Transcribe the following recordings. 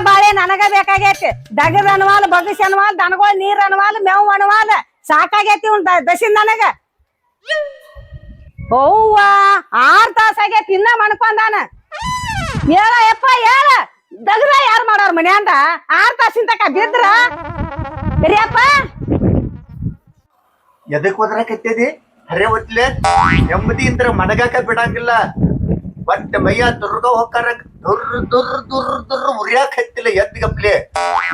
ಬಾಳೆ ನನಗ ಬೇಕಾಗೈತಿ. ದಗದ ಅನ್ವಾಲ್ ಬಗಸಿ ಅನ್ವಾಲ್ ದನಗಳ ನೀರ್ ಅನ್ವಾಲ್ ಮೇವ್ ಅನ್ವಾಲ್ ಸಾಕಾಗೈತಿ ಇವ್ನ ದಸಿನ್ ನನಗ. ಅವ್ವ 6 ತಾಸ ಆಗೈತಿ ಇನ್ನ ಮಣ್ಕೊಂದಾನ. ಹೇಳ ಯಪ್ಪ ಹೇಳ, ದಗದ ಯಾರು ಮಾಡೋರ್ ಮನ್ಯಾಂದ 6 ತಾಸಿನ ತಕ ಬಿದ್ರ ಬರಿಯಪ್ಪ. ಎದಕ್ ಒದ್ರಾಕತ್ತೇದಿ? ಹರೇ ಒತ್ಲೆ ನೆಮ್ಮದಿ ಇಂದ್ರ ಮನಗಾಕ ಬಿಡಂಗಿಲ್ಲ. ಬಟ್ ಮೈಯ ದುರ್ಗ ಹೋಗಾರ ದುರ್ ಉರಿಯಾಕ ಹತ್ತಿಲ್ಲ ಎದ್ಗಪ್ಲೆ.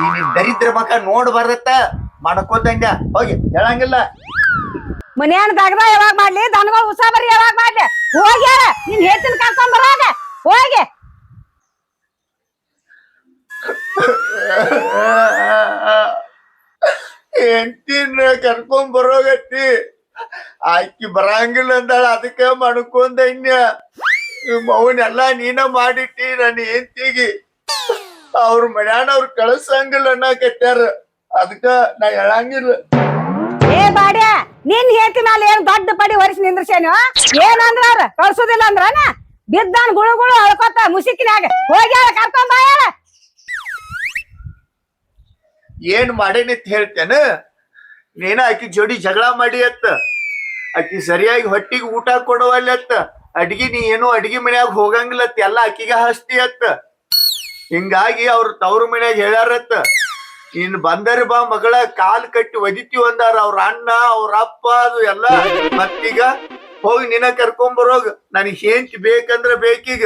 ಈ ದರಿದ್ರ ಮಕ ನೋಡ್ಬಾರತ್ತ ಮಾಡ್ಕೋದಂಗ ಹೋಗಿ ಹೇಳಂಗಿಲ್ಲ. ಮನ್ಯಾನ ದಗದ ಯಾವಾಗ ಮಾಡ್ಲಿ, ದನಗಳ ಉಸಾಬರಿ ಯಾವಾಗ ಮಾಡ್ಲಿ? ಹೋಗ್ಯಾರ ನಿನ್ ಹೇಳ್ತೀನಿ ಕರ್ಕೊಂಡ್ ಬರಾಗ ಹೋಗಿ. ಹೆಂಡತಿನ ಕರ್ಕೊಂಡ್ ಬರೋಗತ್ತಿ, ಆಕಿ ಬರಂಗಿಲ್ಲ ಅಂದಾಳ. ಅದಕ್ಕ ಮಣ್ಕೊಂದನ್ಯ ಅವನೆಲ್ಲಾ ನೀನ ಮಾಡಿಟ್ಟಿ. ನನ್ನ ಹೆಂಡತಿಗೆ ಅವ್ರ ಮನ್ಯಾನವ್ರ ಕಳ್ಸಂಗಿಲ್ಲ ಅನ್ನಕತ್ಯಾರ. ಅದಕ್ಕ ನಾ ಹೇಳಂಗಿಲ್ಲ. ಏ ಬಾಡ್ಯ, ನಿನ್ ಹೇಳ್ತಿ ಮ್ಯಾಲ ಏನ್ ದೊಡ್ಡ ಪಡಿ ಹೊರಿಸಿ ನಿಂದ್ರಸೇನು? ಏನಂದ್ರ ಅವ್ರ ಕಳ್ಸುದಿಲ್ಲ ಅಂದ್ರನ ಬಿದ್ದಾನ್ ಗುಳು ಅಳ್ಕೊತ ಮುಸಿಕಿನಾಗ. ಹೋಗ್ಯಾಳ ಕರ್ಕೊಂಡ್ ಬಾಯಾಳ. ಏನ್ ಮಾಡೇನಿತ್ ಹೇಳ್ತೇನ? ನೀನ ಆಕಿ ಜೋಡಿ ಜಗಳ ಮಾಡಿ ಅತ್ತ. ಆಕಿ ಸರಿಯಾಗಿ ಹೊಟ್ಟಿಗೆ ಊಟ ಕೊಡವಲ್ಲ ಅತ್ತ. ಅಡ್ಗಿ ನೀ ಏನು ಅಡ್ಗಿ ಮನ್ಯಾಗ ಹೋಗಂಗಿಲ್ಲತ್ತ, ಎಲ್ಲ ಆಕಿಗ ಹಸ್ತಿ ಅತ್ತ. ಹಿಂಗಾಗಿ ಅವ್ರ ತವ್ರ ಮನ್ಯಾಗ ಹೇಳ್ಯಾರತ್ತ, ಇನ್ ಬಂದರಿ ಬಾ ಮಗಳ ಕಾಲ್ ಕಟ್ಟಿ ಒದಿತೀವ್ ಅಂದಾರ ಅವ್ರ ಅಣ್ಣ ಅವ್ರ ಅಪ್ಪ. ಅದು ಎಲ್ಲ ಮತ್ತೀಗ ಹೋಗಿ ನಿನ್ನ ಕರ್ಕೊಂಬರೋಗ. ನನಗ್ ಹೆಂಡ್ತಿ ಬೇಕಂದ್ರ ಬೇಕೀಗ.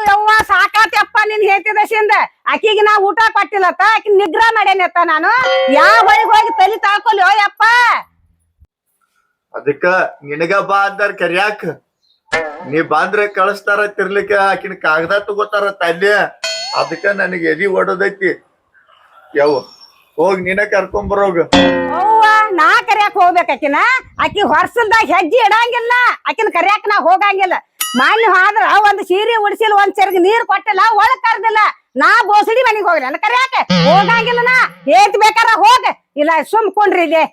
ಯವ್ವ ಸಾಕಾತಪ್ಪ ನಿನ್ ಹೇಳ್ತಿದಸಿಂದ. ಆಕಿಗೆ ನಾ ಊಟ ಕೊಟ್ಟಿಲ್ಲತ್ತ, ಆಕಿ ನಿಗ್ರಹ ಮಾಡೇನತ್ತ. ನಾನು ಯಾವ ಹೊಳಿಗೆ ಹೋಗಿ ತಲಿ ತಾಳ್ಕೊಲಿ ಯಪ್ಪ. ಅದಕ್ಕ ನಿನಗ ಬಾ ಅಂದಾರ ಕರ್ಯಾಕ. ನೀ ಬಂದ್ರೆ ಕಳಿಸ್ತಾರ ತಿರ್ಲಿಕ್ಕ. ಆಕಿನ ಕಾಗದ ತಗೋತಾರ ತಲ್ಯ. ಅದಕ್ಕ ನನಗೆ ಎದಿ ಹೊಡದೈತಿ. ಯಾವ ಹೋಗಿ ನೀನ ಕರ್ಕೊಂಬರೋಗ. ಅವ್ವ ನಾ ಕರ್ಯಾಕ್ ಹೋಗ್ಬೇಕಾಕಿನ? ಆಕಿ ಹೊರ್ಸಲ್ದಾಗ ಹೆಜ್ಜೆ ಇಡಂಗಿಲ್ಲ. ಆಕಿನ ಕರ್ಯಾಕ್ ನಾ ಹೋಗಂಗಿಲ್ಲ. ಮಾನ್ಯ ಆದ್ರ ಒಂದ್ ಸೀರೆ ಉಡ್ಸಿಲ್ಲ, ಒಂದ್ ಚೆರ್ಗ ನೀರ್ ಕೊಟ್ಟಿಲ್ಲ, ಒಳಗ್ ಕರ್ದಿಲ್ಲ. ನಾ ಬೋಸಡಿ ಮನಿಗ್ ಹೋಗ್ಲಿ ನನ್ನ ಕರ್ಯಾಕ ಹೋಗಂಗಿಲ್ಲ. ನಾ ಏತ್ ಬೇಕಾರ ಹೋಗ, ಇಲ್ಲ ಸುಮ್ಕೊಂಡ್ರಿ ಇಲ್ಲಿ.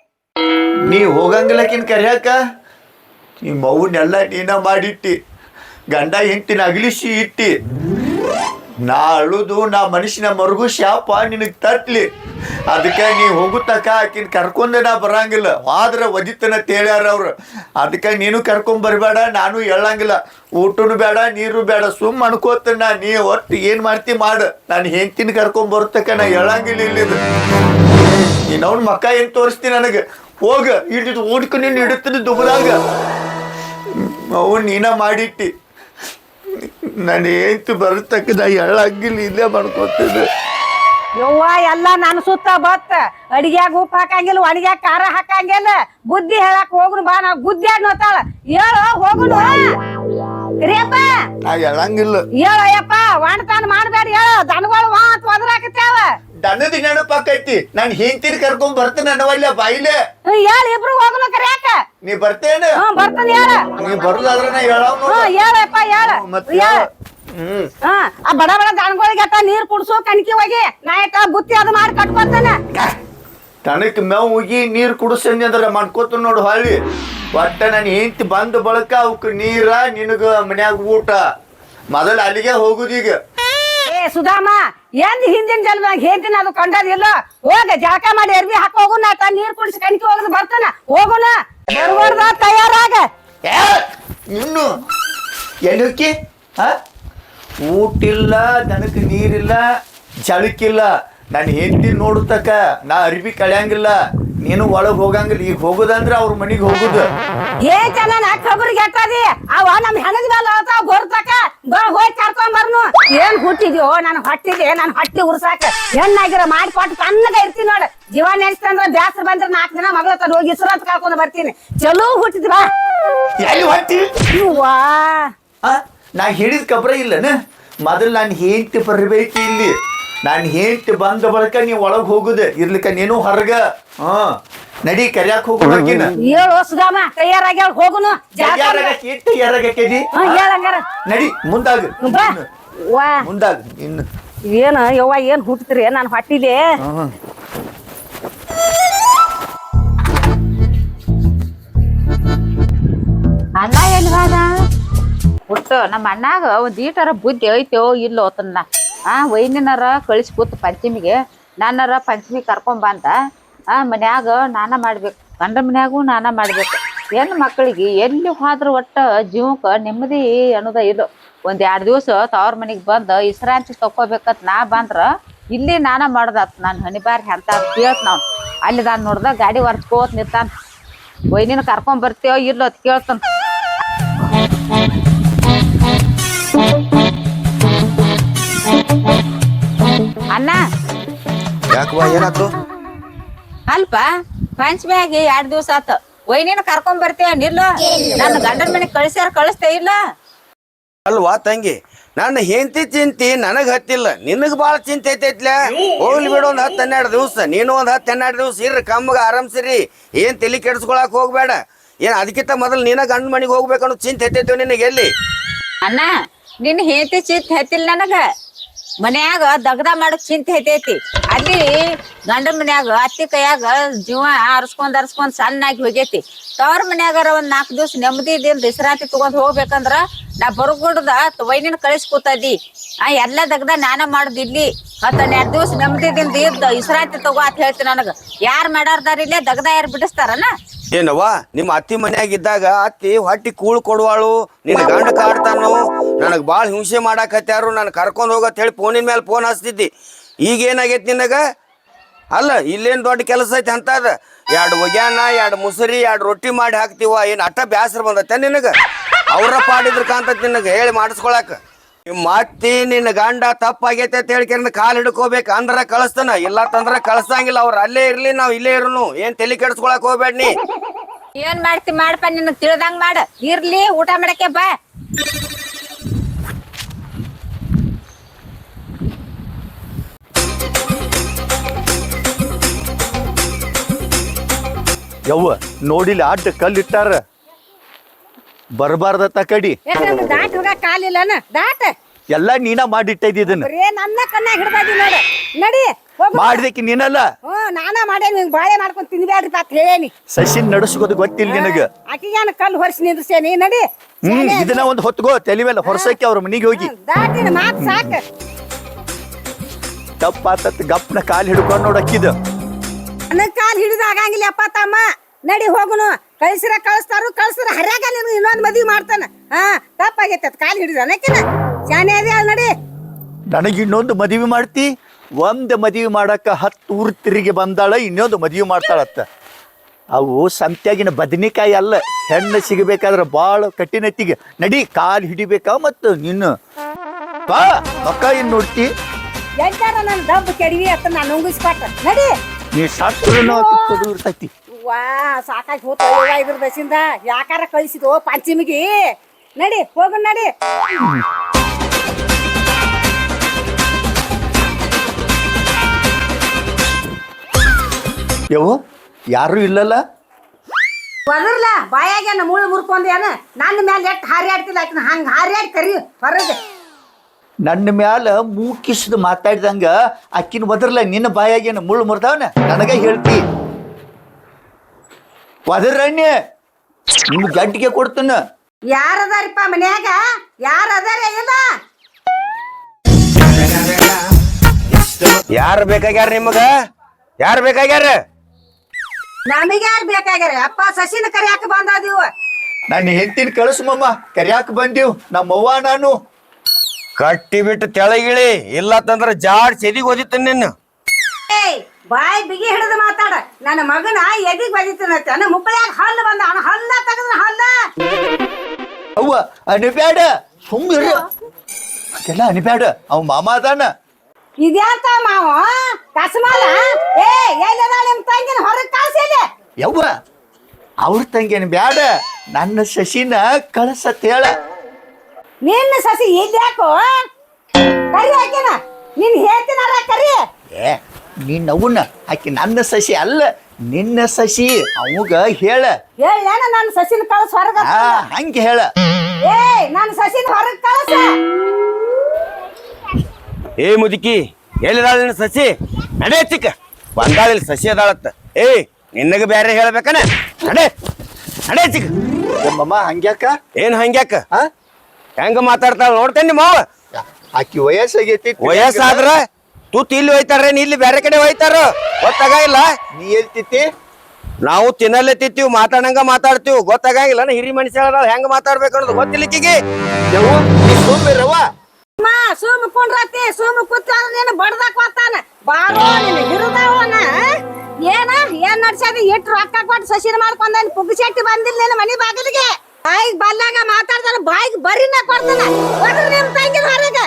ನೀ ಹೋಗಂಗಿಲ್ಲಕಿನ್ ಕರ್ಯಾಕ? ನಿಮ್ಮ ಅವನ್ನೆಲ್ಲ ನೀನ ಮಾಡಿಟ್ಟಿ. ಗಂಡ ಹೆಂಡತಿನ ಅಗಲಿಸಿ ಇಟ್ಟಿ. ನಾ ಅಳುದು ನಾ ಮನುಷ್ಯನ ಮರುಗು ಶಾಪ ನಿನಗ್ ತಟ್ಲಿ. ಅದಕ್ಕೆ ನೀ ಹೋಗುತ್ತಕ ಆಕಿನ ಕರ್ಕೊಂಡ ನಾ ಬರಂಗಿಲ್ಲ. ಆದ್ರ ಒದಿತನ ತೇಳ್ಯಾರ ಅವ್ರು. ಅದಕ್ಕೆ ನೀನು ಕರ್ಕೊಂಡ್ ಬರ್ಬೇಡ, ನಾನು ಹೇಳಂಗಿಲ್ಲ. ಊಟನು ಬೇಡ ನೀರು ಬೇಡ, ಸುಮ್ ಅನ್ಕೋತನ. ನೀ ಒಟ್ಟು ಏನ್ ಮಾಡ್ತಿ ಮಾಡು. ನಾನು ಹೆಂಡತಿನ ಕರ್ಕೊಂಡ್ ಬರುತ್ತಕ ನಾ ಹೇಳಂಗಿಲ್ಲ. ಇಲ್ಲಿದು ನೀನವ್ನ ಮಕ್ಕ ಏನ್ ತೋರಿಸ್ತೀನಿ ನನಗೆ. ಹೋಗ ಇಳಿದು ಓಡ್ಕ ನೀನು ಇಡುತ್ತದೆ ದುಬರಾಗ. ಅವನ್ ನೀನ ಮಾಡಿಟ್ಟಿ. ನಾನು ಏಂತು ಬರುತ್ತಕ್ಕ ನಾ ಹೇಳಂಗಿಲ್ಲ. ಇಲ್ಲೇ ಮಾಡ್ಕೊತಿದ್ದೆ. ಯವ್ವ ಎಲ್ಲ ನನ್ ಸುತ್ತ ಬತ್ತ. ಅಡಿಗ್ಯಾಗ ಉಪ್ಪು ಹಾಕಂಗಿಲ್ಲ, ಒಣಗ್ಯಾಗ ಖಾರ ಹಾಕಂಗಿಲ್ಲ. ಬುದ್ಧಿ ಹೇಳಕ್ ಹೋಗುನು ಬಾ. ನಾವ್ ಗುದ್ದ್ಯಾಡ್ ನೋತಾಳ. ಹೇಳು ಹೋಗುನು ಕರಿಯಪ್ಪ. ನಾ ಹೇಳಂಗಿಲ್ಲ. ಹೇಳಯ್ಯಪ್ಪ ವಾಣ್ತಾನ ಮಾಡ್ಬೇಡ. ಹೇಳು ದನಗಳು ವಾತ್ ಒದರಾಕತ್ಯಾವ. ದನದ ನೆನಪಾಕೈತಿ. ನಾನು ಹೆಂಡತಿನ ಕರ್ಕೊಂಡ್ ಬರ್ತೇನೆ ಅನ್ನವಲ್ಲ ಬಾಯಿಲೆ. ಹೇಳ ಇಬ್ರು ಹೋಗುನು ಕರಿಯಾಕ. ನೀ ಬರ್ತೇನ? ಬರ್ತಾನೆ ಹೇಳ. ನೀ ಬರುದಾದ್ರ ನಾ ಹೇಳವ್. ಹೇಳಪ್ಪ ಹೇಳ. ಆ ಬಡ ಬಡ ದನಗಳಿಗೆ ಅಟ್ಟ ನೀರ್ ಕುಡ್ಸು, ಕಣಕಿ ಹೋಗಿ ನಾ ಬುತ್ತಿ ಅದು ಮಾಡಿ ಕಟ್ಕೊತಾನೆ. ತನಕ್ ಮೇವ್ ಹೋಗಿ ನೀರ್ ಕುಡಿಸಂದಿ ಅಂದ್ರ ಮಾಡ್ಕೋತ ನೋಡು ಹೊಳ್ಳಿ. ಒಟ್ಟ ನಾನು ಹೆಂಡತಿ ಬಂದ ಬಳಕ ಅವಕ್ ನೀರ, ನಿನಗ ಮನ್ಯಾಗ ಊಟ. ಮೊದಲ ಅಲ್ಲಿಗೆ ಹೋಗುದೀಗ. ಏ ಸುಧಾಮ, ಏನ್ ಹಿಂದಿನ ಜನ್ಮದಾಗ ಹೇಳ್ತೀನಿ ಅದು ಕಂಡದಿಲ್ಲ. ಹೋಗ ಜಳಕ ಮಾಡಿ ಅರ್ವಿ ಹಾಕ ಹೋಗುನ. ನೀರ್ ಕುಡಿಸಿ ಕಣಕಿ ಹೋಗುದು ಬರ್ತಾನ. ಹೋಗುನ ಬರ್ಬಾರ್ದ ತಯಾರಾಗ. ಇನ್ನು ಎಲ್ಲಿ ಊಟ ಇಲ್ಲ, ದನಕ್ಕೆ ನೀರಿಲ್ಲ, ಜಳಕ್ಕಿಲ್ಲ. ನಾನು ಹೆಂಡತಿ ನೋಡುತ್ತಕ ನಾ ಅರಿವಿ ಕಳ್ಯಂಗಿಲ್ಲ. ನೀನು ಒಳಗ್ ಹೋಗಂಗಿಲ್ಲ. ಈಗ ಹೋಗುದಂದ್ರ ಅವ್ರ ಮನಿಗ್ ಹೋಗುದು. ಏ ಜನ ಖಬರಿಗೆ ಎಟ್ಟದಿ ಅವ ನಮ್ ಹೆಣದ ಮೇಲೆ ಗೊರ್ತಕ ಹೋಗಿ ಕರ್ಕೊಂಡ್ ಬರ್ನು. ಏನ್ ಹುಟ್ಟಿದ್ಯೋ ನಾನು ಹೊಟ್ಟಿದೆ. ನಾನು ಹೊಟ್ಟಿ ಉರ್ಸಾಕ ಹೆಣ್ಣಾಗಿರ ಮಾಡಿಕೊಟ್ಟು ತನ್ನಗ ಇರ್ತೀನಿ ನೋಡ. ಜೀವ ನೆನ್ಸ್ತಂದ್ರ ಬ್ಯಾಸರ ಬಂದ್ರ 4 ದಿನ ಮಗಳ ತ ಹೋಗಿ ಸುರಂತ ಕರ್ಕೊಂಡ್ ಬರ್ತೀನಿ. ಚಲೋ ಹುಟ್ಟಿದ್ವ. ಎಲ್ಲಿ ಹೊಟ್ಟಿ ನಾ ಹೇಳಿದ ಕಬ್ರ ಇಲ್ಲನ? ಮೊದಲು ನಾನು ಹೆಂಡತಿ ಬರ್ಬೇಕು ಇಲ್ಲಿ. ನಾನು ಹೆಂಡತಿ ಬಂದ ಬಳಕ ನೀವ್ ಒಳಗ್ ಹೋಗುದ. ಇರ್ಲಿಕ್ಕ ನೀನು ಹೊರಗ. ನಡಿ ಕರ್ಯಾಕ್ ಹೋಗೋಕಿನ. ಹೇಳು ಸುಧಾಮ ತಯಾರಾಗಿ ಹೋಗುನು. ನಡಿ ಮುಂದಾಗ ಮುಂದಾಗ. ಇನ್ನು ಏನ ಯವ್ವ ಏನ್ ಹುಟ್ಟಿದ್ರಿ ನಾನು ಹೊಟ್ಟಿದೆ. ಅಣ್ಣ ಎಲ್ಲಿ ಹೋದ? ಒಟ್ಟು ನಮ್ಮ ಅಣ್ಣಾಗ ಒಂದ್ ಈಟರ ಬುದ್ಧಿ ಐತೋ ಇಲ್ಲೋ ತನ್ನ ವೈನಿನಾರ ಕಳಿಸಿ ಕೂತು ಪಂಚಮಿಗೆ ನಾನಾರ ಪಂಚಮಿ ಕರ್ಕೊಂಬಂದ ಮನ್ಯಾಗ ನಾನ ಮಾಡ್ಬೇಕು, ಗಂಡ ಮನ್ಯಾಗೂ ನಾನ ಮಾಡ್ಬೇಕು. ಹೆಣ್ಣು ಮಕ್ಕಳಿಗೆ ಎಲ್ಲಿ ಹೋದ್ರೂ ಒಟ್ಟು ಜೀವಕ್ಕೆ ನೆಮ್ಮದಿ ಅನ್ನೋದ ಇದು. 1-2 ದಿವಸ ತವ್ರ ಮನೆಗೆ ಬಂದು ವಿಶ್ರಾಂತಿ ತಗೋಬೇಕತ್ ನಾ ಬಂದ್ರ ಇಲ್ಲಿ ನಾನ ಮಾಡ್ದಾತ್. ನಾನು ಹನಿಬಾರಿ ಅಂತ ಕೇಳ್ತ ನಾವು ಅಲ್ಲಿ ನಾನು ನೋಡ್ದ ಗಾಡಿ ಒರ್ಸ್ಕೋತ್ ನಿಂತಾನ. ವೈನಿನ ಕರ್ಕೊಂಬರ್ತೇವ ಇಲ್ಲೋ ಅಂತ ಕೇಳ್ತಾನ. ಅಣ್ಣ ಯಾಕವ್ವ ಏನಾತು? ಅಲ್ಪ ಪಂಚಮಿಯಾಗಿ 2 ದಿವಸ ಆತ. ವೈನಿನ ಕರ್ಕೊಂಡ್ ಬರ್ತೇವ ನಿಲ್ಲೋ. ನನ್ನ ಗಂಡನ ಮನೆಗೆ ಕಳಿಸ್ತೇ ಇಲ್ಲ. ಅಲ್ವಾ ತಂಗಿ, ನನ್ನ ಹೆಂಡತಿ ಚಿಂತಿ ನನಗ್ ಹತ್ತಿಲ್ಲ, ನಿನಗ್ ಬಾಳ ಚಿಂತೆ ಐತೈತ್ಲ. ಹೋಗ್ಲಿ ಬಿಡು, 10-12 ದಿವಸ, ನೀನು 10-12 ದಿವಸ ಇರ್ರಿ, ಕಮ್ಮಗ ಆರಾಮ್ಸಿರಿ. ಏನ್ ತಲಿ ಕೆಡ್ಸ್ಕೊಳಕ್ ಹೋಗ್ಬೇಡ. ಏನ್ ಅದಕ್ಕಿಂತ ಮೊದಲು ನೀನ ಗಂಡ ಮನೆಗೆ ಹೋಗ್ಬೇಕನ್ನೋ ಚಿಂತೆ ಐತೈತಿ ನಿನಗೆ ಎಲ್ಲಿ? ಅಣ್ಣ ನಿನ್ನ ಹೆಂಡತಿ ಚಿಂತೆ ಹತ್ತಿಲ್ಲ ನನಗ. ಮನ್ಯಾಗ ದಗದ ಮಾಡಕ್ ಚಿಂತೆ ಐತೈತಿ. ಅಲ್ಲಿ ಗಂಡನ ಮನ್ಯಾಗ ಅತ್ತಿ ಕೈಯಾಗ ಜೀವ ಅರ್ಸ್ಕೊಂಡ್ ಸಣ್ಣಾಗಿ ಹೋಗೈತಿ. ತವ್ರ ಮನ್ಯಾಗಾರ 4 ದಿವಸ ನೆಮ್ಮದಿದಿಂದ ವಿಶ್ರಾಂತಿ ತಗೊಂಡ್ ಹೋಗ್ಬೇಕಂದ್ರ ನಾ ಬರಗುಡ್ದ ವೈನಿನ ಕಳಿಸಿ ಕೂತದಿ. ಎಲ್ಲ ದಗದ ನಾನ ಮಾಡುದು ಇಲ್ಲಿ. 10-12 ದಿವಸ ನೆಮ್ಮದಿದಿಂದ ಇದ್ದ ವಿಶ್ರಾಂತಿ ತಗೋ ಅಂತ ಹೇಳ್ತಿ ನನಗ. ಯಾರ್ ಮಾಡಾರ್ದಾರ ಇಲ್ಲೇ ದಗದ ಯಾರು ಬಿಡಿಸ್ತಾರನ? ಏನವ್ವ, ನಿಮ್ಮ ಅತ್ತಿ ಮನ್ಯಾಗ ಇದ್ದಾಗ ಅತ್ತಿ ಹೊಟ್ಟಿ ಕೂಳ್ ಕೊಡುವಾಳು, ನಿನ್ನ ಗಂಡ ಕಾಡ್ತಾನು, ನನಗ್ ಬಾಳ ಹಿಂಸೆ ಮಾಡಾಕತ್ಯಾರು, ನನ್ ಕರ್ಕೊಂಡ್ ಹೋಗತ್ ಹೇಳಿ ಫೋನಿನ ಮೇಲೆ ಫೋನ್ ಹಚ್ತಿದ್ದಿ. ಈಗ ಏನಾಗೈತಿ ನಿನಗ? ಅಲ್ಲ ಇಲ್ಲೇನ್ ದೊಡ್ಡ ಕೆಲಸ ಐತಿ ಅಂತದ. 2 ಒಗ್ಯಾನ, 2 ಮುಸರಿ, 2 ರೊಟ್ಟಿ ಮಾಡಿ ಹಾಕ್ತಿವ. ಏನ್ ಅಟ್ಟ ಬ್ಯಾಸರ ಬಂದತ್ತೆ ನಿನಗ? ಅವ್ರ ಪಾಡಿದ್ರ ಕಾಂತತ್ ನಿನಗ ಹೇಳಿ ಮಾಡಿಸ್ಕೊಳಕ. ನಿಮ್ಮ ಅತ್ತಿ ನಿನ್ನ ಗಂಡ ತಪ್ಪಾಗೈತೆ ಅಂತ ಹೇಳಿ ಕಾಲ್ ಹಿಡ್ಕೋಬೇಕು ಅಂದ್ರ ಕಳಿಸ್ತಾನ, ಇಲ್ಲ ತಂದ್ರ ಕಳ್ಸಂಗಿಲ್ಲ. ಅವ್ರ ಅಲ್ಲೇ ಇರ್ಲಿ, ನಾವ್ ಇಲ್ಲೇ ಇರುನು. ಏನ್ ತಲೆ ಕೆಡ್ಸ್ಕೊಳಕ್ ಹೋಗ್ಬೇಡ ನೀ. ಏನ್ ಮಾಡ್ತಿ ಮಾಡಪ್ಪ, ನಿನಗ್ ತಿಳಿದಂಗ ಮಾಡ. ಇರ್ಲಿ, ಊಟ ಮಾಡಕ್ಕೆ ಬಾ. ಯವ್ವ ನೋಡಿಲ್ಲ ಅಡ್ಡ ಕಲ್ಲಿಟ್ಟಾರ, ಬರಬಾರ್ದ ಕಡಿ. ದಾಟ್ ಹೋಗ ಕಾಲಿಲ್ಲನ ದಾಟ್ ಎಲ್ಲಾ ನೀನ ಮಾಡಿಟ್ಟಿದ್ದ ಇದನ್ನ. ಬರೇ ನನ್ನ ಕಣ್ಣಾಗ ಹಿಡ್ದಾದಿ ನೋಡ. ನಡಿ ಹೋಗು. ಮಾಡ್ದಕ್ಕೆ ನೀನಲ್ಲ, ನಾನ ಮಾಡೇನಿ. ನಿಂಗೆ ಬಾಳೆ ಮಾಡ್ಕೊಂಡ್ ತಿನ್ಬ್ಯಾಡ್ರಿ ಅಂತ ಹೇಳೇನಿ. ಸಸಿನ್ ನಡ್ಸ್ಕೋದು ಗೊತ್ತಿಲ್ಲ ನಿನಗ. ಆಕಿಗೇನು ಕಲ್ಲು ಹೊರಿಸಿ ನಿಂದ್ರಸೇನಿ. ನಡಿ ಇದನ್ನ ಒಂದು ಹೊತ್ಕೋ ತಲೆ ಮೇಲೆ ಹೊರಸಕ್ಕೆ ಅವ್ರ ಮನಿಗೆ ಹೋಗಿ. ದಾಟಿನ ಮಾತ್ ಸಾಕ. ತಪ್ಪಾತತ್ ಗಪ್ನ ಕಾಲ್ ಹಿಡ್ಕೊಂಡ್ ನೋಡಕ್ಕಿದ. ನನ್ನ ಕಾಲ್ ಹಿಡಿದು ಆಗಂಗಿಲ್ಲ ಅಪ್ಪ ತಮ್ಮ. ನಡಿ ಹೋಗುನು. ಕಳ್ಸಿರ ಹರ್ಯಾಗ ನಿನ್ಗೆ ಇನ್ನೊಂದು ಮದ್ವಿ ಮಾಡ್ತಾನ. ತಪ್ಪಾಗೈತೆ ಕಾಲ್ ಹಿಡಿದ ಅನ್ನಕಿನ ಶಾನೆ ಅದೇ ಅಲ್. ನಡಿ. ನನಗೆ ಇನ್ನೊಂದು ಮದುವೆ ಮಾಡ್ತಿ. ಒಂದ್ ಮದುವೆ ಮಾಡಕ್ಕ 10 ಊರ್ ತಿರುಗಿ ಬಂದಾಳ, ಇನ್ನೊಂದು ಮದುವೆ ಮಾಡ್ತಾಳತ್ತ. ಅವು ಸಂತ್ಯಾಗಿನ ಬದನಿಕಾಯಿ ಅಲ್ಲ. ಹೆಣ್ಣು ಸಿಗಬೇಕಾದ್ರ ಬಾಳ ಕಠಿಣತಿಗೆ. ನಡಿ, ಕಾಲ್ ಹಿಡಿಬೇಕಾ ಮತ್ತ ನಿನ್ನ ಬಾ. ಮಕ್ಕ ಏನ್ ನೋಡ್ತಿ? ಎಂಟಾರ ನನ್ನ ದಬ್ಬ ಕೆಡವಿ ಅಂತ ನಾನು ಉಂಗಿಸ್ಕೊಟ್ಟ. ನಡಿ. ನೀ ಸತ್ರ ಇರ್ತೈತಿ. ವಾ ಸಾಕಾಗಿ ಹೋಗ್ತಾವ ಇದ್ರ ಬಸ್ಸಿಂದ. ಯಾಕಾರ ಕಳಿಸಿದೋ ಪಂಚಮಿಗೆ. ನಡಿ ಹೋಗು. ನಡಿ. ಯವ್ವ ಯಾರು ಇಲ್ಲಲ್ಲ? ಒದರ್ಲ ಬಾಯಾಗೇನ ಮುಳ್ಳು ಮುರ್ಕೊಂಡೇನ? ನನ್ನ ಮ್ಯಾಲ ಎಟ್ಟು ಹಾರ್ಯಾಡ್ತಿಲ್ಲ ಆಕಿನ. ಹಂಗ ಹಾರ್ಯಾಡಿ ಕರಿ ಹೊರಗೆ. ನನ್ನ ಮ್ಯಾಲ ಮೂಕಿಸ್ದು ಮಾತಾಡಿದಂಗ ಅಕ್ಕಿನ ಒದರ್ಲ. ನಿನ್ನ ಬಾಯಾಗೇನ ಮುಳ್ಳು ಮುರ್ದಾವನ ನನಗ ಹೇಳ್ತಿ? ಒದರ್ರಣ್ಯ ನಿಮ್ ಗಡ್ಡಿಗೆ ಕೊಡ್ತಾನ. ಯಾರದಾರಿಪ್ಪ ಮನ್ಯಾಗ? ಯಾರದಾರ ಇಲ್ಲ? ಯಾರು ಬೇಕಾಗ್ಯಾರ ನಿಮಗ? ಯಾರು ಬೇಕಾಗ್ಯಾರ? ನಮಗೆ ಯಾರು ಬೇಕಾಗ್ಯಾರ ಅಪ್ಪ? ಸಸಿನ ಕರಿಯಾಕ ಬಂದಾದೀವ. ನನ್ನ ಹೆಂಡತಿನ ಕಳಿಸು ಮಮ್ಮ, ಕರಿಯಾಕ ಬಂದೀವ್ ನಮ್ಮವ್ವ ನಾನು. ಕಟ್ಟಿ ಬಿಟ್ಟು ತೆಳಗಿಳಿ, ಇಲ್ಲ ತಂದ್ರ ಜಾಡ್ ಸೆದಿಗ್ ಓದಿತ್ತ ನಿನ್ನ. ಏಯ್ ಬಾಯ್ ಬಿಗಿ ಹಿಡಿದು ಮಾತಾಡ. ನನ್ನ ಮಗನ ಎದಿಗ್ ಬದಿತನತ್ತ. ನನ್ನ ಮುಕ್ಕಳ್ಯಾಗ ಹಲ್ಲು ಬಂದ. ಹಲ್ಲ ತೆಗದ್ರ ಹಲ್ಲ. ಅವ್ವ ಅನಿಬ್ಯಾಡ, ಸುಮ್ಮಿರ. ಅದೆಲ್ಲ ಅನಿಬ್ಯಾಡ, ಅವ್ ಮಾಮ ಅದಾನ. ಇದ್ಯಾಂತ ಮಾವ ಕಸ್ಮಾಲ? ಎಲ್ಲದ ನಿಮ್ ತಂಗಿನ ಹೊರಗೆ ಕಳ್ಸಿಲ್ಲ. ಯವ್ವ ಅವ್ರ ತಂಗೇನು ಬ್ಯಾಡ, ನನ್ನ ಶಶಿನ ಕಳಸತ್ ಹೇಳ. ನಿನ್ನ ಸಸಿ ಇದ್ಯಾಕೋ? ಕರಿ ಹಾಕಿನ ನಿನ್ ಹೇಳ್ತೀನಾರ ಕರಿ. ನೀನ್ ಅವನ್ನ ಆಕಿ ನನ್ನ ಸಸಿ ಅಲ್ಲ, ನಿನ್ನ ಸಸಿ. ಅವಾಗ ಹೇಳ. ಹೇಳ ನನ್ನ ಸಸಿನ ಕಳ್ಸ ಹೊರಗ. ಹಂಗೆ ಹೇಳ. ನನ್ನ ಸಸಿನ ಹೊರಗೆ ಕಳ್ಸ. ಏ ಮುದುಕಿ, ಎಲ್ಲಿದಾಳ ನಿನ್ನ ಸಸಿ? ನಡೆ ಚಿಕ್ಕ ಬಂದಾಳಿಲ್ ಸಸಿ ಅದಾಳತ್ತ. ನಿನ್ನಗ ಬ್ಯಾರೆ ಹೇಳ್ಬೇಕನ? ನಡೆ ಚಿಕ್ಕ. ಮಮ್ಮ ಹಂಗ್ಯಾಕ? ಏನ್ ಹಂಗ್ಯಾಕ? ಹೆಂಗ ಮಾತಾಡ್ತಾಳ ನೋಡ್ತೇನೆ ಮಾವ. ಆಕಿ ವಯಸ್ಸಾಗೈತಿ ವಯಸ್ಸಾದ್ರ ತೂತ್ ಇಲ್ಲಿ ಹೋಯ್ತಾರೇನ್ ಇಲ್ಲಿ ಬೇರೆ ಕಡೆ ಹೋಯ್ತಾರ ಗೊತ್ತಾಗಿಲ್ಲ. ನೀ ಎಲ್ತಿತಿ ನಾವು ತಿನ್ನಲೆತ್ತಿತ್ತೀವಿ ಮಾತಾಡಂಗ ಮಾತಾಡ್ತೀವಿ ಗೊತ್ತಾಗಿಲ್ಲ. ಹಿರಿ ಮನುಷ್ಯ ಹೆಂಗ್ ಮಾತಾಡ್ಬೇಕು ಅನ್ನೋದು ಗೊತ್ತಿಲ್ಲಿಕ್ಕಿಗೆ. ಯವ್ವ ನೀ ಸುಮ್ಮಿರವ್ವ. ಸುಮ್ ಕುಂಡ್ರತಿ ಸುಮ್ ಕೂತ ನೀನು ಬಡ್ದಾಕ್ ಹೋಗ್ತಾನ ಬಾರೋ ನೀನು ಹಿರಿದವನ ಏನ್ ನಡ್ಸದ ಇಟ್ಟು ರೊಕ್ಕ ಕೊಟ್ಟು ಸಸಿನ ಮಾಡ್ಕೊಂಡ ಪುಗ್ಸೆಟ್ಟಿ ಬಂದಿಲ್ಲ ನೀನು ಮನಿ ಬಾಗಿಲಿಗೆ ಬಾಯಿಗೆ ಬಲ್ಲಾಗ ಮಾತಾಡ್ತಾನ ಬಾಯಿಗೆ ಬರಿನ ಕೊಡ್ತಾನ ನಿಮ್ ತಂಗಿ ಹೊರಗೆ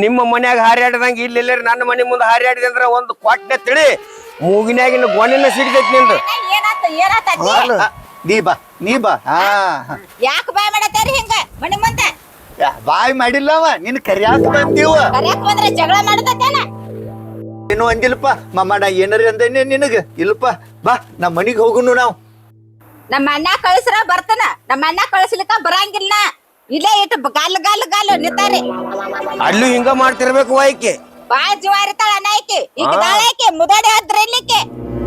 ನಿಮ್ಮ ಮನ್ಯಾಗ ಹಾರ್ಯಾಡ್ದಂಗ ಇಲ್ಲಿ ನನ್ನ ಮನೆ ಮುಂದೆ ಹಾರ್ಯಾಡಿದೆ ಅಂದ್ರ ಒಂದು ಕೊಟ್ಟೆ ತಿಳಿ ಮೂಗಿನ್ಯಾಗಿನ ಗೋಣಿನ ಸಿಡಿದೈತಿ ನಿಂದು. ಏನಾತ ನೀ ಬಾ ಹಾ ಯಾಕ ಬಾಯ್ ಮಾಡತ್ತಾರಿ ಹಿಂಗ ಮನಿ ಮುಂದೆ ಬಾಯ್ ಮಾಡಿಲ್ಲವ ನಿನ್ ಕರಿಯಾಕ ಬಂದೀವ. ಕರ್ಯಾಕ್ ಬಂದ್ರೆ ಜಗಳ ಮಾಡದತ್ತೇನ ಏನು ಅಂದಿಲ್ಲಪ್ಪ ಮಮ್ಮ ನಾ ಏನಾರ ಅಂದೇನೆ ನಿನಗ ಇಲ್ಲಪ್ಪ ಬಾ ನಮ್ಮ ಮನಿಗ್ ಹೋಗುನು ನಾವು. ನಮ್ಮ ಅಣ್ಣ ಕಳಿಸ್ರ ಬರ್ತಾನ ನಮ್ಮ ಅಣ್ಣ ಕಳಿಸ್ಲಿಕ್ಕ ಬರಂಗಿಲ್ಲ ಇಲ್ಲೇ ಇಟ್ಟು ಗಾಲ್ ನಿಂತಾರಿ ಅಲ್ಲೂ ಹಿಂಗ ಮಾಡ್ತಿರ್ಬೇಕು ವಾಯ್ಕೆ ಬಾಳ ಜೀವ ಇರ್ತಾಳ ಅಣ್ಣ ಆಕಿ ಈಗ ದಾಳಾಕಿ ಮುದಡಿ ಹತ್ರ ಇರ್ಲಿಕ್ಕೆ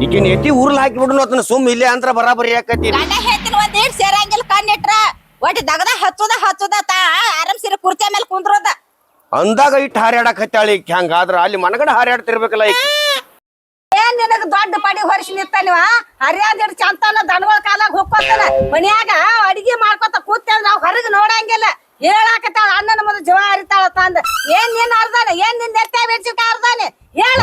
ಈಗಿನ ಎತ್ತಿ ಊರ್ಲ್ ಹಾಕಿ ಬಿಡುನು ಅದನ್ನ ಸುಮ್ ಇಲ್ಲೇ ಅಂದ್ರ ಬರಾಬರಿ ಯಾಕತಿ. ಗಂಡ ಹೇಳ್ತೀನಿ ಒಂದ್ ಇಟ್ ಸೇರಂಗಿಲ್ಲ ಕಣ್ಣಿಟ್ರ ಒಟ್ಟು ದಗದ ಹಚ್ಚುದ ತಾ ಆರಾಮ್ಸಿರ ಕುರ್ಚಿ ಮೇಲೆ ಕುಂದ್ರೋದ ಅಂದಾಗ ಇಟ್ಟು ಹಾರ್ಯಾಡಕ್ ಹತ್ತಾಳಿ ಹಂಗಾದ್ರ ಅಲ್ಲಿ ಮನಗಡ ಹಾರ್ಯಾಡ್ತಿರ್ಬೇಕಲ್ಲ ಈಕಿ. ಏನ್ ನಿನಗ ದೊಡ್ಡ ಪಡಿ ಹೊರಿಸಿ ನಿಂತಾನಿವ ಹರಿಯಾದ ಚಂತನ ದನಗಳ ಕಾಲಾಗ ಹೋಗ್ಕೊತಾನ ಮನ್ಯಾಗ ಅಡಿಗೆ ಮಾಡ್ಕೊತ ಕೂತೇವ್ ನಾವ್ ಹೊರಗ್ ನೋಡಂಗಿಲ್ಲ ಹೇಳಾಕತ್ತಾಳ ಅಣ್ಣನ ಮುಂದೆ ಜೀವ ಹರಿತಾಳ ತಂದ ಏನ್ ನಿನ್ ಅರ್ದಾನೆ ಏನ್ ನಿನ್ ನೆತ್ತೆ ಬೆಡ್ಸಿಕ ಅರ್ದಾನೆ ಹೇಳ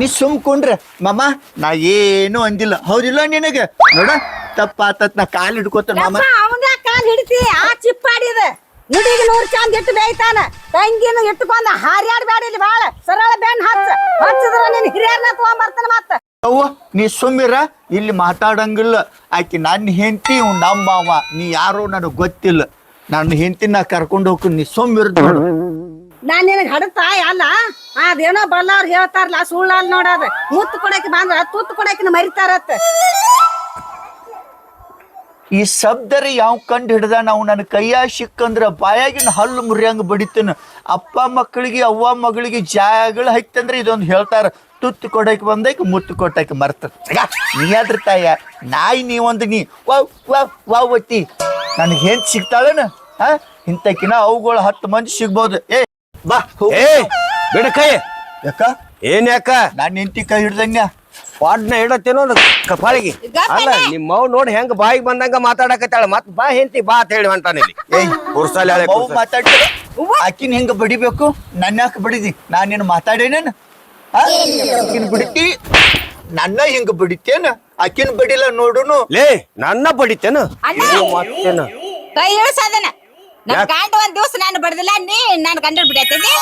ನೀ ಸುಮ್ಕೊಂಡ್ರೆ ಮಮ್ಮ ನಾ ಏನು ಅಂದಿಲ್ಲ ಹೌದಿಲ್ಲ ನಿನಗ ನೋಡ ತಪ್ಪಾತತ್ ನಾ ಕಾಲ್ ಹಿಡ್ಕೋತ ಮಾಮ. ಅವನ ಕಾಲ್ ಹಿಡಿತಿ ಆ ಚಿಪ್ಪಾಡಿದ ನುಡಿಗ 100 ಚಂದ ಇಟ್ಟು ಬೇಯ್ತಾನ ತಂಗಿನ ಇಟ್ಕೊಂಡ ಹಾರ್ಯಾಡ್ ಬ್ಯಾಡಿಲಿ ಬಾಳ ಸರಳ ಬೆನ್ ಹಚ್ಚಿದ್ರ ನೀನ್ ಹಿರಿಯರ್ನ ತಗೊಂಡ್ ಮತ್ತ ಅವ್ವ ನೀ ಸುಮ್ಮಿರ ಇಲ್ಲಿ ಮಾತಾಡಂಗಿಲ್ಲ. ಆಕಿ ನನ್ನ ಹೆಂಡತಿ ನಮ್ಮ ಮಾವ ನೀ ಯಾರೋ ನನಗ್ ಗೊತ್ತಿಲ್ಲ. ನನ್ನ ಹೆಂಡತಿ ನಾ ಕರ್ಕೊಂಡು ಹೋಗ್ತೀನಿ ನೀ ಸುಮ್ಮಿರ್ದ ನೋಡು. ನಾನ್ ನಿನಗ್ ಹಡತಾಯ ಅಲ್ಲ ಅದೇನೋ ಬಲ್ಲವ್ರು ಹೇಳ್ತಾರಲ್ಲ ಸುಳ್ಳ ನೋಡದ ಮುತ್ತು ಕೊಡಕ್ಕೆ ಬಂದ್ರ ತುತ್ತು ಕೊಡಕಿನ ಮರಿತಾರತ್ತ. ಈ ಶಬ್ದರ ಯಾವ ಕಂಡು ಹಿಡ್ದ ನಾವು ನನ್ನ ಕೈಯಾಗ ಸಿಕ್ಕಂದ್ರ ಬಾಯಾಗಿನ ಹಲ್ಲು ಮುರಿಯಂಗ ಬಡಿತನ. ಅಪ್ಪ ಮಕ್ಕಳಿಗೆ ಅವ್ವ ಮಗಳಿಗೆ ಜಾಗಳು ಹೈತಂದ್ರೆ ಇದೊಂದು ಹೇಳ್ತಾರ ತುತ್ತು ಕೊಡಕ್ಕೆ ಬಂದಕ್ಕೆ ಮುತ್ತು ಕೊಟ್ಟಕ್ಕೆ ಮರ್ತ. ನೀ ಅದ್ರ ತಾಯ ನಾಯಿ ನೀವೊಂದು ನೀ ವಾವ್ ವಾವ್ ವಾವ್ ಒತ್ತಿ ನನಗೆ ಹೆಂಗ್ ಸಿಗ್ತಾಳನ ಇಂತಕಿನ ಅವುಗಳು 10 ಮಂದಿ ಸಿಗ್ಬೋದು. ಬಾ ಏ ಬಿಡ ಕೈ ಯಾಕ ಏನ್ ಯಾಕ ನಾನು ನಿಂತಿ ಕೈ ಹಿಡ್ದಂಗ ಪಾಡ್ನ ಇಡತ್ತೇನೋ ಒಂದು ಕಪಾಳಿಗೆ ಅಲ್ಲ ನಿಮ್ಮ ಮವ್ ನೋಡಿ ಹೆಂಗ್ ಬಾಯಿಗೆ ಬಂದಂಗ ಮಾತಾಡಕತ್ತಾಳ ಮತ್ ಬಾ ಹೆಂತಿ ಬಾ ಅಂತ ಹೇಳಿ ಹೊಂಟಾನ ಇಲ್ಲಿ. ಮಾತಾಡ್ತಾರೆ ಆಕಿನ ಹೆಂಗ ಬಡಿಬೇಕು ನನ್ನ ಯಾಕೆ ಬಡಿದಿ ನಾನು ನಿನ್ನ ಮಾತಾಡೇನೇನು ಆಕಿನ ಬಿಡ್ತಿ ನನ್ನ ಹಿಂಗ ಬಡಿತೇನ ಆಕಿನ ಬಡಿಲ್ಲ ನೋಡುನು ಲೇ ನನ್ನ ಬಡಿತೇನ ಅಣ್ಣ ಕೈ ಇಳಿಸದನ ನಮ್ ಗಂಡ ಒಂದ್ ದಿವ್ಸ ನಾನು ಬಡ್ದಿಲ್ಲ ನೀ ನನ್ ಗಂಡ ಬಿಡತ್ತೀನಿ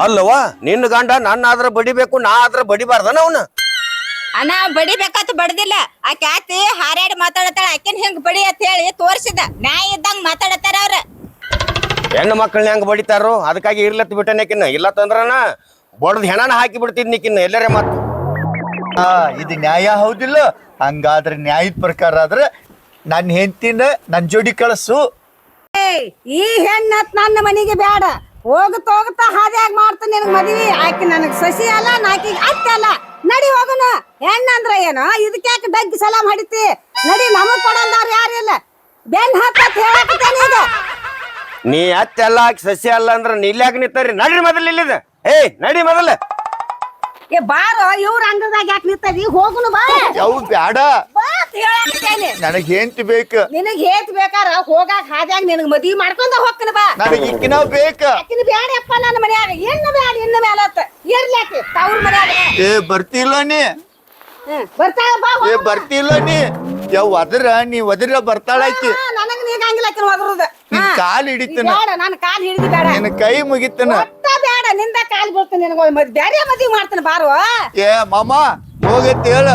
ಅಲ್ಲವಾ ನಿನ್ನ ಗಂಡ ನನ್ನ ಆದ್ರ ಬಡಿಬೇಕು ನಾ ಆದ್ರ ಬಡಿಬಾರ್ದನ ಅವನ. ಅಣ್ಣ ಬಡಿಬೇಕಂತ ಬಡ್ದಿಲ್ಲ ಆಕೆ ಆತಿ ಹಾರ್ಯಾಡಿ ಮಾತಾಡತಾಳ ಆಕಿನ ಹಿಂಗ್ ಬಡಿ ಅಂತ ಹೇಳಿ ತೋರ್ಸಿದ ನ್ಯಾಯ ಇದ್ದಂಗ ಮಾತಾಡತಾರ ಅವ್ರ. ಹೆಣ್ಣು ಮಕ್ಕಳನ್ನ ಹೆಂಗ್ ಬಡಿತಾರೋ ಅದಕ್ಕಾಗಿ ಇರ್ಲತ್ ಬಿಟ್ಟನೆಕಿನ್ನ ಇಲ್ಲತ್ತಂದ್ರನ ಬಡ್ದು ಹೆಣನ ಹಾಕಿ ಬಿಡ್ತಿದ್ನಿಕಿನ್ನ ಎಲ್ಲರೇ ಮಾತು. ಇದು ನ್ಯಾಯ ಹೌದಿಲ್ಲ. ಹಂಗಾದ್ರೆ ನ್ಯಾಯದ ಪ್ರಕಾರ ಆದ್ರೆ ನನ್ನ ಹೆಂಡತಿನ ನನ್ ಜೋಡಿ ಕಳಿಸು. ಈ ಹೆಣ್ಣತ್ ನನ್ನ ಮನೆಗೆ ಬೇಡ ಹೋಗುತ್ತಾ ಹಾದಿಯಾಗ ಮಾಡ್ತಾನೆ ನಿನಗ್ ಮದ್ವಿ ಆಕಿ ನನಗ್ ಸಸಿ ಅಲ್ಲ ನಾಕಿಗೆ ಅತ್ತೆ ಅಲ್ಲ ನಡಿ ಹೋಗುನು. ಹೆಣ್ಣಂದ್ರ ಏನು ಇದಕ್ಕೆ ಯಾಕೆ ಡಗ್ಗಿ ಸಲಾಮ್ ಹೊಡಿತಿ ನಡಿ ನಮಗ್ ಕೊಡಲ್ದಾರ ಯಾರಿಲ್ಲ ಬೆನ್ ಹತ್ತ ಹೇಳಕತ್ತೇನೆ ಈಗ. ನೀ ಅತ್ತೆ ಅಲ್ಲ ಸಸ್ಯ ಅಲ್ಲ ಅಂದ್ರ ನಿಲ್ಯಾಕ ನಿಂತಾರಿ ನಡ್ರಿ ಮೊದಲ ಇಲ್ಲಿದ ಏ ನಡಿ ಮೊದಲ ಏ ಬಾರೋ ಇವ್ರ ಅಂಗದಾಗ ಯಾಕೆ ನಿಂತದಿ ಹೋಗುನು ಬಾ. ಯಾವ ಬ್ಯಾಡ ಬಾ ಅಂತ ಹೇಳಕತ್ತೇನೆ ನನಗ್ ಹೆಂಡತಿ ಬೇಕ. ನಿನಗ್ ಹೇತ್ ಬೇಕಾರ ಹೋಗಾಕ ಹಾದ್ಯಾಗ ನಿನಗ್ ಮದ್ವಿ ಮಾಡ್ಕೊಂಡ ಹೋಗ್ಕನ ಬಾ. ನನಗ್ ಇಕ್ಕಿನ ಬೇಕ. ಆಕಿನ ಬ್ಯಾಡಪ್ಪ ನನ್ನ ಮನ್ಯಾಗ ಇನ್ನು ಬ್ಯಾಡ ಇನ್ನು ಮ್ಯಾಲತ್ತ ಇರ್ಲಾಕಿ ತವ್ರ ಮನ್ಯಾಗ ಏ ಬರ್ತಿಲ್ಲ ನೀ ಬರ್ತಾಳ ಬಾ. ಏ ಬರ್ತಿಲ್ಲ ನೀ ನೀ ಒದ್ರ ಬರ್ತಾಳಾಕಿ. ನನಗ್ ನೀಗಂಗಿಲ್ಲ ಆಕಿನ ಒದರುದ ನಿನ್ ಕಾಲ್ ಹಿಡಿತನ ಬೇಡ ನನ್ನ ಕಾಲ್ ಹಿಡಿದು ಬೇಡ ನಿನ್ ಕೈ ಮುಗಿತನ ಒಟ್ಟ ಬೇಡ ನಿಂದ ಕಾಲ್ ಬೀಳ್ತಾನೆ ನಿನಗ ಬ್ಯಾರೆ ಮದ್ವಿ ಮಾಡ್ತಾನೆ ಬಾರು. ಏ ಮಾಮ ಹೋಗತ್ತೆ ಹೇಳ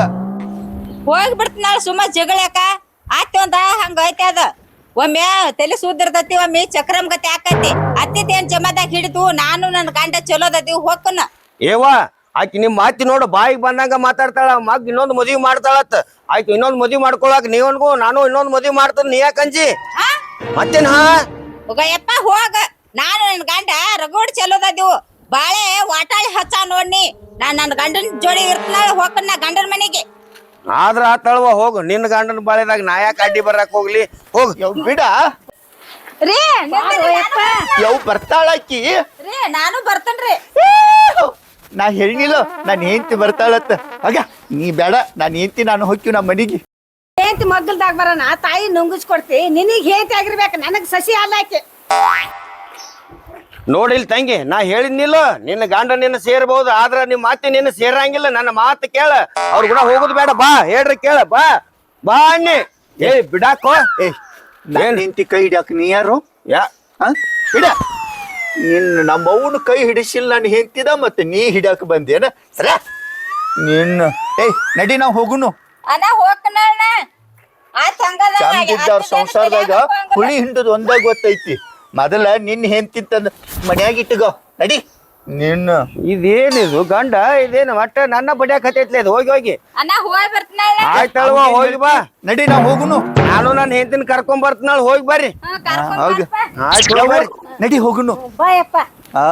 ಹೋಗಿ ಬಿಡ್ತೀನಾಳ ಸುಮ್ಮ ಜಗಳಾಕ ಆತಿ ಒಂದ ಹಂಗ ಐತಿ ಅದ ಒಮ್ಮೆ ತಲೆ ಸೂದಿರ್ತತಿ ಒಮ್ಮೆ ಚಕ್ರಮ್ ಗತಿ ಆಕತಿ ಅತ್ತಿದ ಏನ್ ಜಮಾದಾಗ ಹಿಡಿದು ನಾನು ನನ್ನ ಗಂಡ ಚಲೋದತಿ ಹೋಗ್ಕನ. ಏವಾ ಆಕಿ ನಿಮ್ ಮಾತಿ ನೋಡು ಬಾಯಿಗೆ ಬಂದಂಗ ಮಾತಾಡ್ತಾಳ ಮಗ್ ಇನ್ನೊಂದ್ ಮದ್ವಿ ಮಾಡ್ತಾಳತ್ತ ಆಕಿ ಇನ್ನೊಂದ್ ಮದ್ವಿ ಮಾಡ್ಕೊಳಕ್ ನೀವನ್ಗೂ ನಾನು ಇನ್ನೊಂದ್ ಮದ್ವಿ ಮಾಡ್ತಾನ ನೀ ಯಾಕಂಜಿ ಮತ್ತೇನ್ ಹೋಗಯ್ಯಪ್ಪ ಹೋಗ ನಾನು ನನ್ನ ಗಂಡ ರಗೋಡ್ ಚಲೋದದಿವು ಬಾಳೆ ವಾಟಾಳಿ ಹಚ್ಚ ನೋಡ್ನಿ ನಾನ್ ನನ್ನ ಗಂಡನ ಜೋಡಿ ಇರ್ತನಾಳ ಹೋಗ್ಕನ ಗಂಡನ ಮನೆಗೆ. ಆದ್ರ ಆತಳವ ಹೋಗು ನಿನ್ನ ಗಂಡನ ಬಾಳೆದಾಗ ನಾ ಯಾಕೆ ಅಡ್ಡಿ ಬರಕ್ ಹೋಗ್ಲಿ ಹೋಗ್ ಬಿಡ ರೀ ಯಾವ ಬರ್ತಾಳಕ್ಕಿ ರೀ ನಾನು ಬರ್ತೇನ್ರಿ. ನಾ ಹೇಳಿಲ್ಲ ನಾನು ಹೆಂಡತಿ ಬರ್ತಾಳತ್ತ ಆಗ ನೀ ಬೇಡ ನಾನು ಹೆಂಡತಿ ನಾನು ಹೋಗ್ತೀವಿ ನಮ್ಮ ಮನೆಗೆ. ಹೆಂಡತಿ ಮಗ್ಗಲ್ದಾಗ ಬರೋಣ ತಾಯಿ ನುಂಗಿಸ್ಕೊಡ್ತಿ ನಿನಗ್ ಹೆಂಡತಿ ಆಗಿರ್ಬೇಕು ನನಗ್ ಸಸಿ ಅಲ್ಲಾಕೆ. ನೋಡಿಲ್ ತಂಗಿ ನಾ ಹೇಳಿದ್ನಿಲ್ಲ ನಿನ್ನ ಗಂಡ ನಿನ್ನ ಸೇರ್ಬಹುದು ಆದ್ರ ನಿಮ್ ಮಾತಿ ನಿನ್ನ ಸೇರಂಗಿಲ್ಲ. ನನ್ನ ಮಾತು ಕೇಳ ಅವ್ರ ಕೂಡ ಹೋಗುದು ಬೇಡ. ಬಾ ಹೇಳ್ರಿ ಕೇಳ. ಬಾ ಬಾ ಅನ್ನಿ ಹೇಳಿ ಬಿಡಾಕೋ. ನಾನು ಹೆಂಡತಿ ಕೈ ಹಿಡ್ಯಾಕ ನೀ ಯಾರು? ಯಾ ಹಿಡ ನಿನ್ನ ನಮ್ಮ ಅವ್ವನ ಕೈ ಹಿಡಿಸಿಲ್ಲ ನಾನು ಹೆಂಡ್ತಿದ ಮತ್ತೆ ನೀ ಹಿಡ್ಯಾಕ ಬಂದೇನ? ಸರ ನಿನ್ನ ನಡಿ ನಾವು ಹೋಗುನು. ಅಣ್ಣ ಹೋಗ್ಕಣ್ಣ. ಆಯ್ತು ಹಂಗದ ಚಂದಿದ್ದವ್ರ ಸಂಸಾರದಾಗ ಹುಳಿ ಹಿಂಡದ್ ಒಂದಾಗ ಗೊತ್ತೈತಿ. ಮೊದಲ ನಿನ್ನ ಹೆಂಡ್ತಿಂತಂದ ಮನ್ಯಾಗ ಇಟ್ಟಗೋ ನಡಿ. ನಿನ್ನ ಇದೇನಿದು ಗಂಡ ಇದೇನು ಒಟ್ಟ ನನ್ನ ಬಡಿಯಾಕತ್ತೈತ್ಲೆ ಅದು. ಹೋಗಿ ಹೋಗಿ ಅಣ್ಣ ಹೋಗಿ ಬರ್ತೀನಿ. ಆಯ್ತಲ್ವಾ ಹೋಗಿ ಬಾ. ನಡಿ ನಾವು ಹೋಗುನು. ನಾನು ನನ್ನ ಹೆಂಡತಿನ ಕರ್ಕೊಂಡ್ ಬರ್ತೀನಾಳ. ಹೋಗಿ ಬರ್ರಿ. ಹೌದು ಆಯ್ತು ಹೋಗಿ ಬರ್ರಿ. ನಡಿ ಹೋಗುನು. ಬಾಯಪ್ಪ. ಹಾ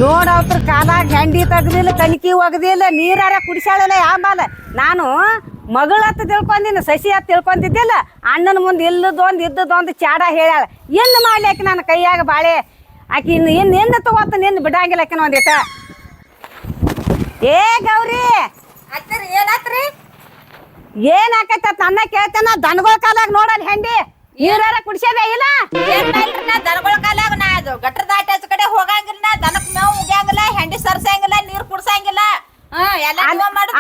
ನೋಡವ್ರ ಕಾಲಾಗ ಹೆಂಡಿ ತೆಗ್ದಿಲ್ಲ ಕಣಕಿ ಒಗದಿಲ್ಲ ನೀರಾರ ಕುಡಿಸಾಳಲ್ಲ ಆಂಬಾಲ. ನಾನು ಮಗಳತ್ತ ತಿಳ್ಕೊಂಡಿನ ಸಸಿ ಅಂತ ತಿಳ್ಕೊಂತಿದ್ದಿಲ್ಲ. ಅಣ್ಣನ ಮುಂದೆ ಇಲ್ಲದೊಂದು ಇದ್ದದೊಂದು ಚಾಡ ಹೇಳ್ಯಾಳ. ಏನು ಮಾಡ್ಲಿ ಆಕಿ ನನ್ನ ಕೈಯಾಗ ಬಾಳೆ ಆಕಿ ಇನ್ನು ತಗೋತ ನಿನ್ನ ಬಿಡಂಗಿಲ್ಲ ಆಕಿನ ಒಂದಿಟ. ಏ ಗೌರಿ ಏನಾತ್ರಿ? ಏನ್ ಆಕೈತ ನನ್ನ ಕೇಳ್ತೇನ. ದನಗಳ ಕಾಲಾಗ ನೋಡಲ್ ಹೆಂಡಿ ನೀರಾರ ಕುಡಿಸೋದೇ ಇಲ್ಲ. ದನಗಳ ಕಾಲಾಗ ನಾ ಅದು ಗಟ್ರ ದಾಟಿ ಆಚ ಕಡೆ ಹೋಗಂಗಿಲ್ಲ. ದನಕ್ ಮೇವು ಉಗ್ಯಾಂಗಿಲ್ಲ, ಹೆಂಡಿ ಸರ್ಸಂಗಿಲ್ಲ, ನೀರ್ ಕುಡ್ಸಂಗಿಲ್ಲ.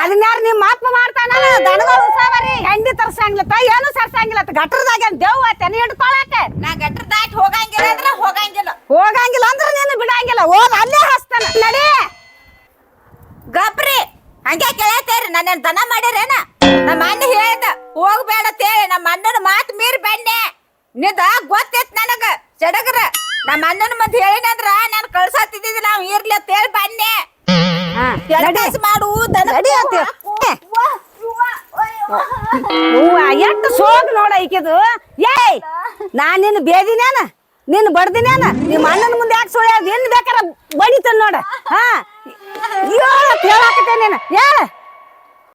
ಅದನ್ಯಾರು ನಿಮ್ಮ ಮಾಪ ಮಾಡ್ತಾನ. ದನಗಳು ಉಸಾವರಿ ಹೆಂಡಿ ತರ್ಸಂಗಿಲ್ಲ ಏನು ಸರ್ಸಂಗಿಲ್ಲ. ಗಟ್ರದಾಗ ದೇವ್ ತೆನೆ ಹಿಡ್ಕೊಳಕ ನಾ ಗಟ್ರ ದಾಟಿ ಹೋಗಂಗಿಲ್ಲ ಅಂದ್ರ ಹೋಗಂಗಿಲ್ಲ. ಹೋಗಂಗಿಲ್ಲ ಅಂದ್ರ ನೀನು ಬಿಡಂಗಿಲ್ಲ. ಹೋಗ ಅಲ್ಲೇ ಹಸ್ತಾನ ನಡಿ. ಗಪ್ರಿ ಹಂಗೆ ಕೇಳತ್ತೇರಿ. ನಾನೇನ್ ದನ ಮಾಡಿರೇನ? ನಮ್ಮ ಅಣ್ಣ ಹೇಳ್ದ ಹೋಗ್ಬೇಡ ತೇಳಿ. ನಮ್ಮ ಅಣ್ಣನ ಮಾತು ಮೀರಿ ಬನ್ನೆ ನಿದ ಗೊತ್ತೈತ್ ನನಗ ಚಡಗ್ರ. ನಮ್ಮ ಅಣ್ಣನ ಮಂದಿ ಹೇಳಿನಂದ್ರ ನಾನು ಕಳ್ಸಾತಿದ್ದಿಲ್ಲ. ನಾವ್ ಇರ್ಲಿ ತೇಳಿ ಬನ್ನೆ ಮಾಡು ಎಷ್ಟು ಸೋಗ್ ನೋಡ ಈಕಿದು. ಏಯ್ ನಾನ್ ನಿನ್ನ ಬೇದಿನೇನ ನಿನ್ನ ಬಡ್ದಿನೇನ? ನಿಮ್ಮ ಅಣ್ಣನ ಮುಂದೆ ಯಾಕೆ ಸುಳ್ಳ? ಏನ್ ಬೇಕಾರ ಬಡಿತ ನೋಡ. ಹಾ ಹೇಳಾಕತ್ತೇನೆ ನೀನು ಹೇಳ.